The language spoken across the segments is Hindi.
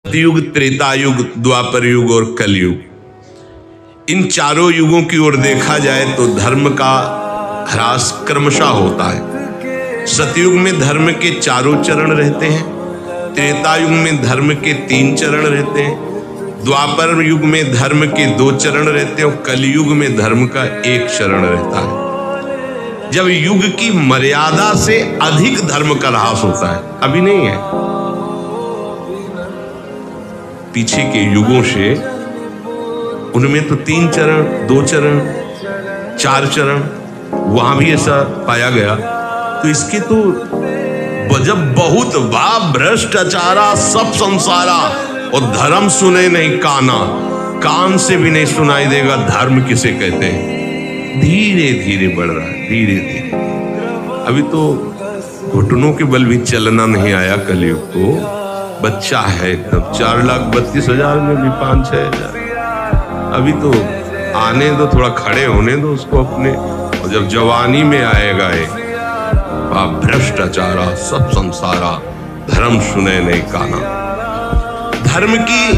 सतयुग, त्रेता युग, द्वापर युग और कलयुग। इन चारों युगों की ओर देखा जाए तो धर्म का ह्रास क्रमशः होता है। सतयुग में धर्म के चारों चरण रहते हैं, त्रेता युग में धर्म के 3 चरण रहते हैं, द्वापर युग में धर्म के 2 चरण रहते हैं और कलयुग में धर्म का 1 चरण रहता है। जब युग की मर्यादा से अधिक धर्म का ह्रास होता है, अभी नहीं है, पीछे के युगों से उनमें तो 3 चरण, 2 चरण, 4 चरण, वहां भी ऐसा पाया गया। तो इसके तो जब बहुत वाह भ्रष्टाचारा सब संसारा और धर्म सुने नहीं काना, कान से भी नहीं सुनाई देगा धर्म किसे कहते हैं। धीरे धीरे बढ़ रहा है, धीरे धीरे। अभी तो घुटनों के बल भी चलना नहीं आया कलयुग को। बच्चा है तब 4,32,000 में भी 5-6 हजार। अभी तो आने दो, थोड़ा खड़े होने दो उसको अपने, और जब जवानी में आएगा ये भ्रष्टाचारा सब संसारा, धर्म सुने नहीं काना। धर्म की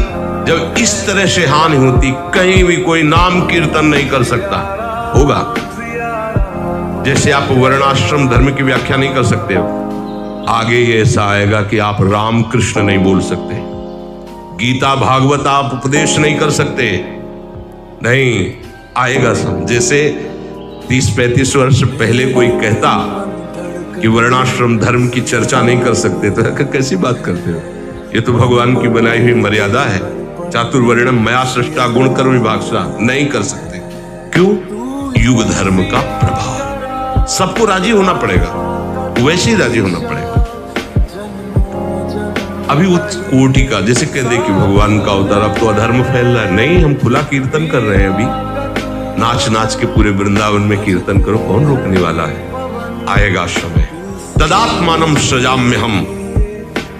जब इस तरह से हानि होती, कहीं भी कोई नाम कीर्तन नहीं कर सकता होगा। जैसे आप वर्णाश्रम धर्म की व्याख्या नहीं कर सकते हो, आगे ये ऐसा आएगा कि आप राम कृष्ण नहीं बोल सकते, गीता भागवत आप उपदेश नहीं कर सकते, नहीं आएगा सब। जैसे 30-35 वर्ष पहले कोई कहता कि वर्णाश्रम धर्म की चर्चा नहीं कर सकते, तो कैसी बात करते हो? ये तो भगवान की बनाई हुई मर्यादा है। चातुर्वर्णम मया सृष्टा गुण कर्म विभागसा, नहीं कर सकते। क्यों? युग धर्म का प्रभाव। सबको राजी होना पड़ेगा, वैसे ही राजी होना पड़ेगा। अभी उच्च कोटि का, जैसे कह दे कि भगवान का अवतार, अब तो अधर्म फैल रहा है। नहीं, हम खुला कीर्तन कर रहे हैं। अभी नाच नाच के पूरे वृंदावन में कीर्तन करो, कौन रोकने वाला है? आएगा समय, तदात्मानम सृजाम्य हम।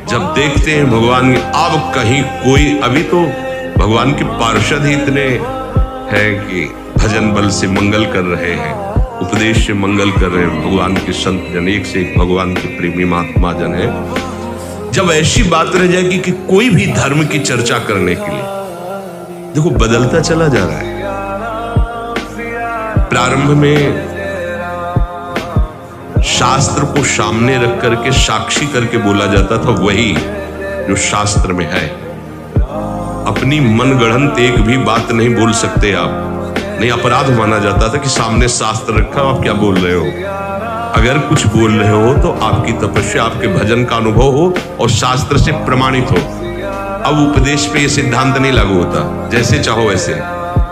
जब देखते हैं भगवान, अब कहीं कोई, अभी तो भगवान के पार्षद ही इतने हैं कि भजन बल से मंगल कर रहे हैं, उपदेश से मंगल कर रहे हैं। भगवान के संत जन, एक से एक भगवान के प्रेमी महात्मा जन है। जब ऐसी बात रह जाएगी कि कोई भी धर्म की चर्चा करने के लिए, देखो बदलता चला जा रहा है। प्रारंभ में शास्त्र को सामने रख करके साक्षी करके बोला जाता था, वही जो शास्त्र में है। अपनी मनगढ़ंत एक भी बात नहीं बोल सकते आप, नहीं, अपराध माना जाता था कि सामने शास्त्र रखा, आप क्या बोल रहे हो। अगर कुछ बोल रहे हो तो आपकी तपस्या, आपके भजन का अनुभव हो और शास्त्र से प्रमाणित हो। अब उपदेश पे ये सिद्धांत नहीं लागू होता, जैसे चाहो वैसे।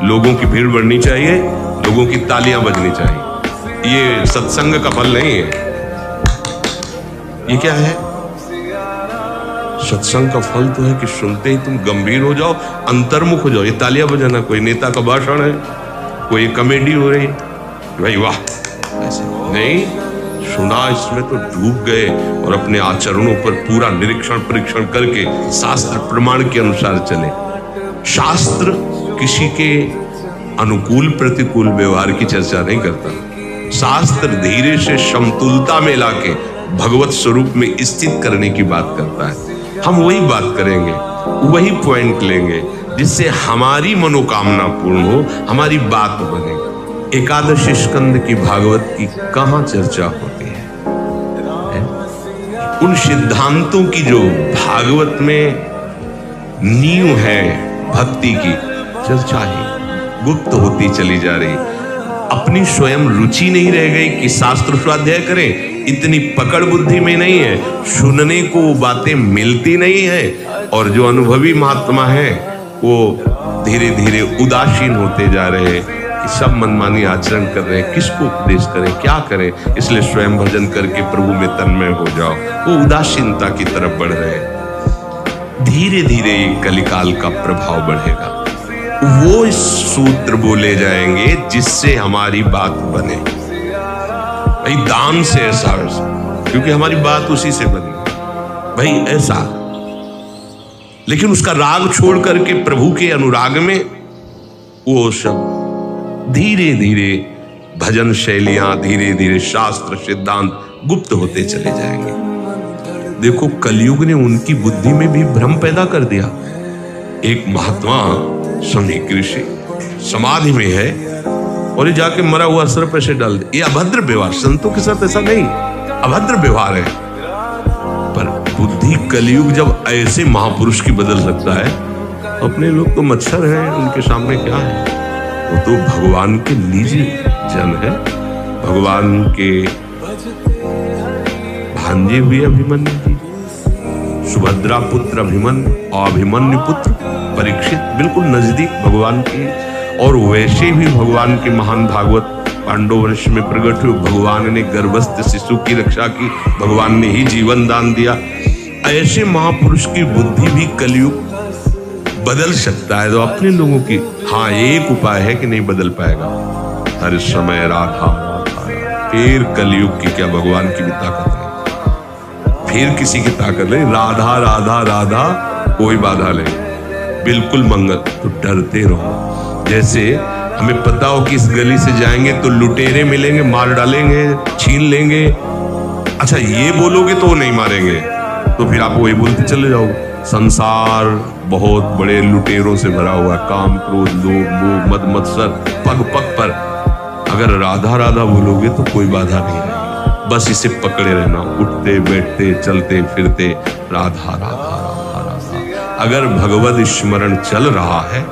लोगों की भीड़ बढ़नी चाहिए, लोगों की तालियां बजनी चाहिए। ये सत्संग का फल नहीं है। ये क्या है? सत्संग का फल तो है कि सुनते ही तुम गंभीर हो जाओ, अंतर्मुख हो जाओ। ये तालियां बजाना कोई नेता का भाषण है, कोई कॉमेडी हो रही, भाई वाह, ऐसे नहीं। सुना, इसमें तो डूब गए और अपने आचरणों पर पूरा निरीक्षण परीक्षण करके शास्त्र प्रमाण के अनुसार चले। शास्त्र किसी के अनुकूल प्रतिकूल व्यवहार की चर्चा नहीं करता। शास्त्र धीरे से समतुलता में लाके भगवत स्वरूप में स्थित करने की बात करता है। हम वही बात करेंगे, वही पॉइंट लेंगे जिससे हमारी मनोकामना पूर्ण हो, हमारी बात बने। एकादश स्कंद की भागवत की कहां चर्चा होती है? उन सिद्धांतों की जो भागवत में नींव है भक्ति की, चर्चा ही गुप्त होती चली जा रही। अपनी स्वयं रुचि नहीं रह गई कि शास्त्र स्वाध्याय करें, इतनी पकड़ बुद्धि में नहीं है, सुनने को वो बातें मिलती नहीं है। और जो अनुभवी महात्मा है वो धीरे धीरे उदासीन होते जा रहे हैं कि सब मनमानी आचरण कर रहे हैं, किसको उपदेश करें, क्या करें। इसलिए स्वयं भजन करके प्रभु में तन्मय हो जाओ। वो उदासीनता की तरफ बढ़ रहे हैं। धीरे धीरे कलिकाल का प्रभाव बढ़ेगा। वो सूत्र बोले जाएंगे जिससे हमारी बात बने। भाई दान से ऐसा, क्योंकि हमारी बात उसी से बनी, भाई ऐसा। लेकिन उसका राग छोड़ करके प्रभु के अनुराग में वो सब धीरे धीरे भजन शैलियां, धीरे धीरे शास्त्र सिद्धांत गुप्त होते चले जाएंगे। देखो कलयुग ने उनकी बुद्धि में भी भ्रम पैदा कर दिया। एक महात्मा समीक ऋषि समाधि में है और ये जाके मरा हुआ सर्प ऐसे डाल दे। ये अभद्र व्यवहार, संतों के साथ ऐसा नहीं, अभद्र व्यवहार है। पर बुद्धि कलयुग जब ऐसे महापुरुष की बदल सकता है, अपने लोग तो मच्छर हैं, उनके सामने क्या है। वो तो भगवान के निजी जन है, भगवान के भांजे हुए अभिमन्यु जी, सुभद्रा पुत्र अभिमन्यु और अभिमन्यु पुत्र परीक्षित, बिल्कुल नजदीक भगवान की। और वैसे भी भगवान के महान भागवत पांडव वंश में प्रकट हुए। भगवान ने गर्भस्थ शिशु की रक्षा की, भगवान ने ही जीवन दान दिया। ऐसे महापुरुष की बुद्धि भी कलयुग बदल सकता है। तो अपने लोगों की हाँ एक उपाय है कि नहीं बदल पाएगा, हर समय राधा राधा। फिर कलयुग की क्या भगवान की भी ताकत नहीं, फिर किसी की ताकत नहीं। राधा राधा राधा कोई बाधा नहीं, बिल्कुल मंगल। तो डरते रहो। जैसे हमें पता हो कि इस गली से जाएंगे तो लुटेरे मिलेंगे, मार डालेंगे, छीन लेंगे। अच्छा ये बोलोगे तो वो नहीं मारेंगे, तो फिर आप वही बोलते चले जाओगे। संसार बहुत बड़े लुटेरों से भरा हुआ है, काम क्रोध लोभ मोह मद मत्सर पग पग पर। अगर राधा राधा बोलोगे तो कोई बाधा नहीं रहेगी, बस इसे पकड़े रहना, उठते बैठते चलते फिरते राधा राधा राधा राधा। अगर भगवद स्मरण चल रहा है,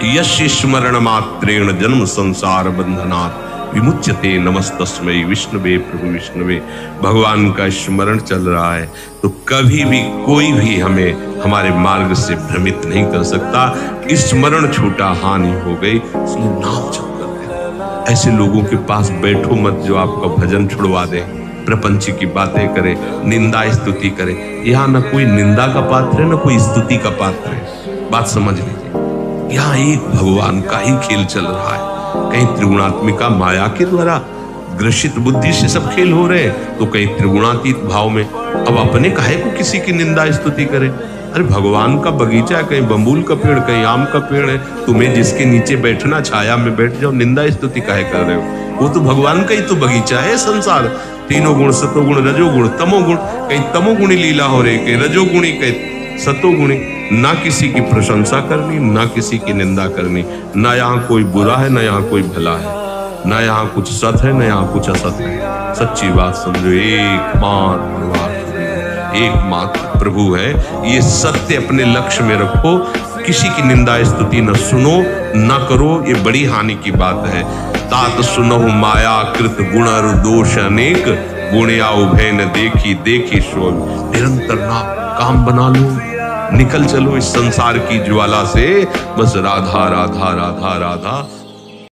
यश स्मरण मात्रेण जन्म संसार बंधनात् विमुच्यते नमस्तस्मै विष्णुवे प्रभु विष्णुवे। भगवान का स्मरण चल रहा है तो कभी भी कोई भी हमें हमारे मार्ग से भ्रमित नहीं कर सकता। स्मरण छूटा हानि हो गई, इसलिए नाम जप करते। ऐसे लोगों के पास बैठो मत जो आपका भजन छुड़वा दे, प्रपंच की बातें करे, निंदा स्तुति करे। यहाँ न कोई निंदा का पात्र है न कोई स्तुति का पात्र है, बात समझ लीजिए। यहाँ एक भगवान का ही खेल चल रहा है। कहीं त्रिगुणात्मिका माया के द्वारा ग्रसित बुद्धि से सब खेल हो रहे हैं, तो कहीं त्रिगुणातीत भाव में। अब अपने काहे को किसी की निंदा स्तुति करे। अरे भगवान का बगीचा है, कहीं बम्बूल का पेड़ कहीं आम का पेड़ है, तुम्हें जिसके नीचे बैठना छाया में बैठ जाओ, निंदा स्तुति काहे कर रहे हो। वो तो भगवान का ही तो बगीचा है संसार। तीनों गुण सतोगुण रजोगुण तमोगुण, कहीं तमोगुणी लीला हो रही, कहीं रजोगुणी कहीं सतोगुणी। ना किसी की प्रशंसा करनी, ना किसी की निंदा करनी। ना यहाँ कोई बुरा है, ना यहाँ कोई भला है, ना यहाँ कुछ सत है, ना यहाँ कुछ असत है। सच्ची बात समझो, एकमात्र प्रभु है। ये सत्य अपने लक्ष्य में रखो। किसी की निंदा स्तुति न सुनो न करो, ये बड़ी हानि की बात है। तात सुनहु माया कृत गुण दोष अनेक, गुणया उभय न देखी देखी शोभ। निरंतर ना काम बना लो, निकल चलो इस संसार की ज्वाला से। बस राधा राधा राधा राधा।